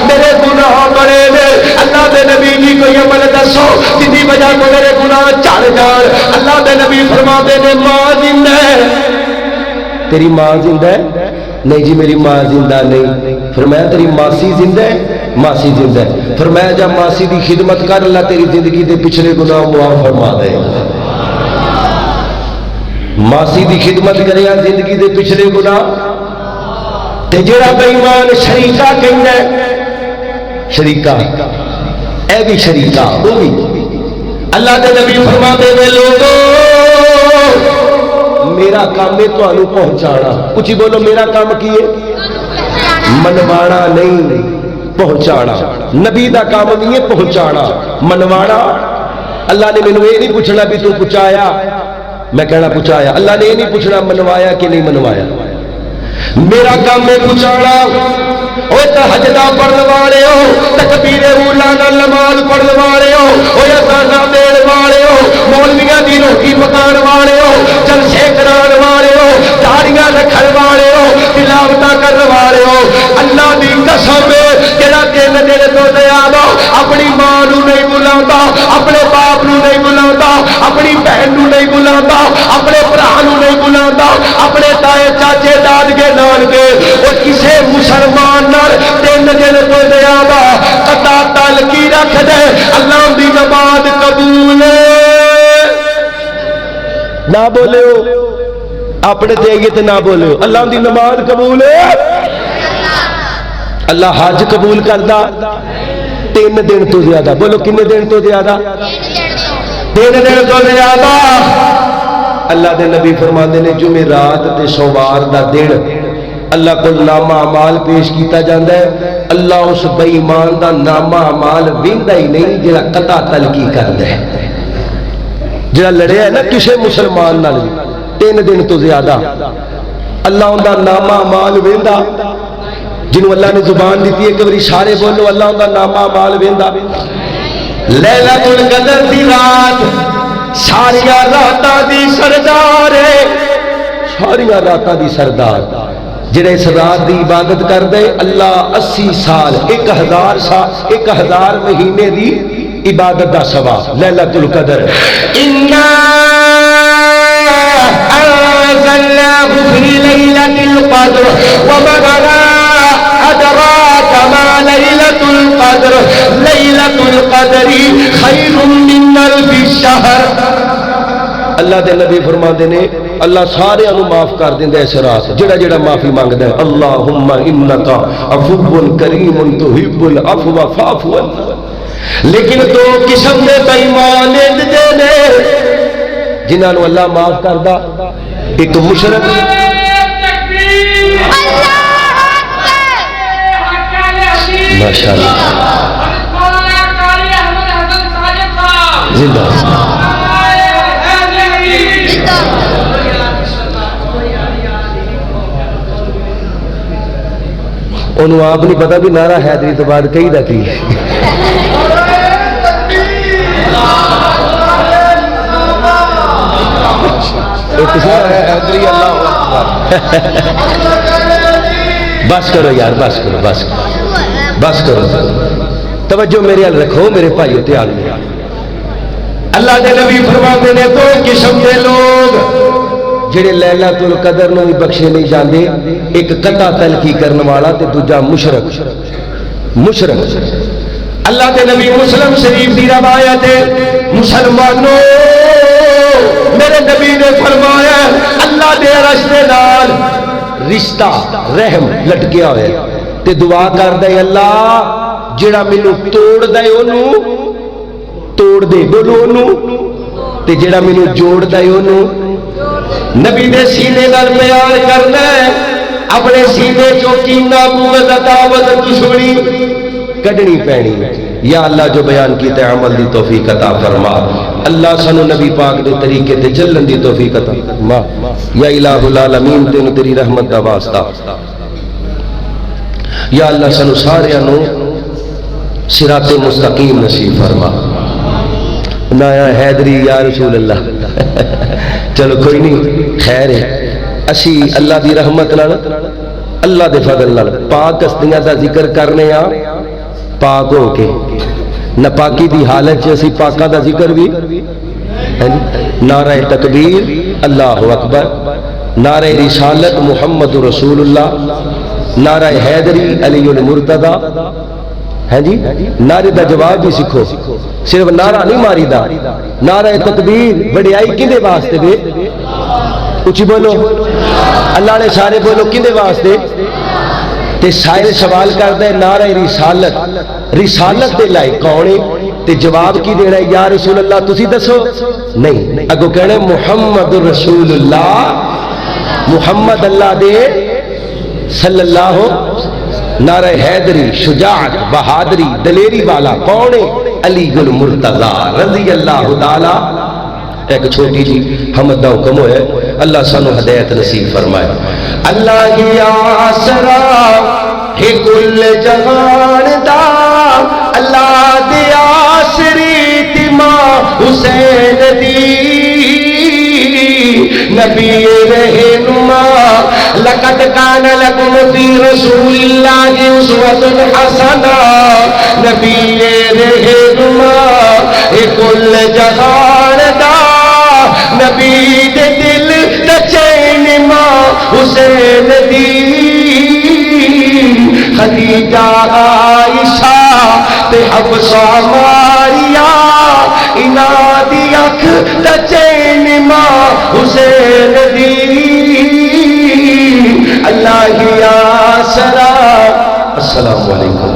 میرے گناہ بڑے نے، اللہ دے نبی جی کوئی عمل دسو جس دی وجہ تو میرے گناہ جھڑ جان۔ اللہ دے نبی فرماتے نے ماں زندہ ہے۔ تیری ماں زندہ ہے؟ نہیں جی میری ماں زندہ نہیں۔ فرمایا تیری ماسی زندہ ہے؟ ماسی زندہ ہے۔ فرمایا جب ماسی دی خدمت کر اللہ تیری زندگی دے پچھلے گناہ معاف فرما دے۔ ماسی دی خدمت کرے زندگی دے پچھلے گناہ۔ تے جڑا بے ایمان شریکا کہندا ہے، شریکا اے بھی شریکا وہ بھی۔ اللہ دے نبی فرماتے ہیں لوگوں میرا کام ہے تانوں پہنچانا۔ اچھی بولو میرا کام کی ہے؟ منوانا نہیں، پہنچانا۔ نبی دا کام نہیں ہے پہنچانا، منوانا۔ اللہ نے مینوں یہ نہیں پوچھنا بھی تو پہنچایا، میں کہنا پہنچایا۔ اللہ نے یہ نہیں پوچھنا منوایا کہ نہیں منوایا۔ میرا کام ہے پہنچانا۔ اوہ تہجد پڑھن والے ہو، تکبیر اولا نال نماز پڑھن والے ہو، اوہ اذان دین والے ہو، مولویاں دی روٹی پکان والے ہو، جلسے کران والے ہو، داڑیاں رکھن والے ہو، تلاوتاں کرن والے ہو۔ اللہ دی قسم جڑا دن دن تو زیادہ اپنی ماں نو نہیں بلاوندا، اپنے باپ نو نہیں بلاوندا، اپنی بہن نو نہیں بلاوندا، اپنے بھرا نو نہیں بلاوندا، اپنے تائے چاچے دادکے نانکے، او کسے مسلمان تین دن تو زیادہ قطع تعلقی رکھ دے اللہ دی نماز قبول نہ بولے ہو اپنے دے گے تو نہ بولے ہو اللہ دی نماز قبول ہے۔ اللہ حج قبول کردا 3 دن تو زیادہ، بولو کنے دن تو زیادہ؟ 3 دن تو زیادہ۔ اللہ دے نبی فرماندے نے جمعرات تے سوار دا دن اللہ کو نامہ اعمال پیش کیتا جاندہ ہے۔ اللہ اس بے ایمان دا نامہ اعمال ویندا ہی نہیں جڑا قطع تلقی کردا ہے، جڑا لڑیا ہے نا کسے مسلمان نال 3 دن تو زیادہ اللہ ان دا نامہ اعمال ویندا۔ جنہوں اللہ نے زبان دیتی ہے کہ بری سارے بولو اللہ ان دا نامہ اعمال ویندا۔ لیلۃ القدر دی رات ساریاں راتاں دی سردار ہے، ساریاں راتاں دی سردار۔ جڑے اس رات دی عبادت کر دے اللہ 80 سال 1000 سال 1000 مہینے دی عبادت دا ثواب۔ لیلۃ القدر انا انزلناه في ليلة القدر وما ادراك ما ليلة القدر ليلة القدر خير من ألف شهر۔ اللہ دے نبی فرماندے نے اللہ سارے انو معاف کر دیندا اس رات جڑا جڑا معافی مانگدا ہے۔ اللہم انک عفو کریم تحب العفو فاعف عنا۔ لیکن 2 قسم دے بے ایمان نے جنہاں نو اللہ معاف کردا، ایک مشرک ماشاءاللہ زندہ انہوں آپ نہیں پتا بھی نعرہ حیدری تو بعد کئی دا کی بس کرو یار بس کرو بس کرو بس کرو توجہ میرے حال رکھو میرے بھائیو دھیان میں۔ اللہ دے نبی فرماتے نے 2 قسم دے لوگ جڑے لیلۃ القدر نو بخشے نہیں جاندے، ایک قطع تلقی کرن والا تے دوجا مشرک۔ مشرک اللہ دے نبی مسلم شریف دی روایت ہے، مسلمانوں میرے نبی نے فرمایا اللہ دے عرش دے نال رشتہ رحم لٹکیا ہوئے تے دعا کردا ہے اللہ جڑا مینوں توڑ دے اونوں توڑ دے، بولو اونوں، تے جڑا مینوں جوڑ دے اونوں نبی دے سینے نال بیان کرنا ہے اپنے سینے چو کینا بغض عداوت دشمنی کڈنی پینی یا اللہ جو بیان کیتا ہے عمل دی توفیق عطا فرما اللہ سانو نبی پاک دے طریقے تے چلن دی توفیق عطا فرما یا الہ العالمین تینو تیری رحمت دا واسطہ یا اللہ سانو سارے انو صراط مستقیم نصیب فرما نایا حیدری یا رسول اللہ چلو کوئی نہیں خیر ہے اسی اللہ دی رحمت نال اللہ دے فضل نال پاک ہستیاں دا ذکر کرنے آ پاک ہو کے ناپاکی دی حالت چ اسی پاکاں دا ذکر بھی نعرہ تکبیر اللہ اکبر نعرہ رسالت محمد رسول اللہ نعرہ حیدری علی المرتضی ہے جی نعرے دا جواب بھی سکھو صرف نعرہ نہیں ماری دا نعرہ تکبیر بڑیائی کندے واسطے دے اچھی بولو اللہ نے سارے بولو کندے واسطے تے سائر سوال کرتا ہے نعرہ رسالت رسالت دے لائے کونے تے جواب کی دینا ہے یا رسول اللہ تسی دسو نہیں اگو کہنے محمد رسول اللہ محمد اللہ دے صلی اللہ نعرہ حیدری شجاعت بہادری دلیری والا کون ہے علی المرتضی رضی اللہ تعالی ایک چھوٹی جی حمد دا حکم ہے اللہ سانو ہدایت نصیب فرمائے اللہ ہی آسرا ہے کل جہان دا اللہ دی آسری تما حسین دی نبی رہنما لقد کان لکم فی رسول اللہ اسوۃ حسنہ نبی رہنما کل جہان دا نبی دے دل دا چین ماں حسین دی خدیجہ عائشہ تے حفصہ ماریا انہا دی اکھ دا چین ماں حسین دی اللہ ہی آسرا السلام علیکم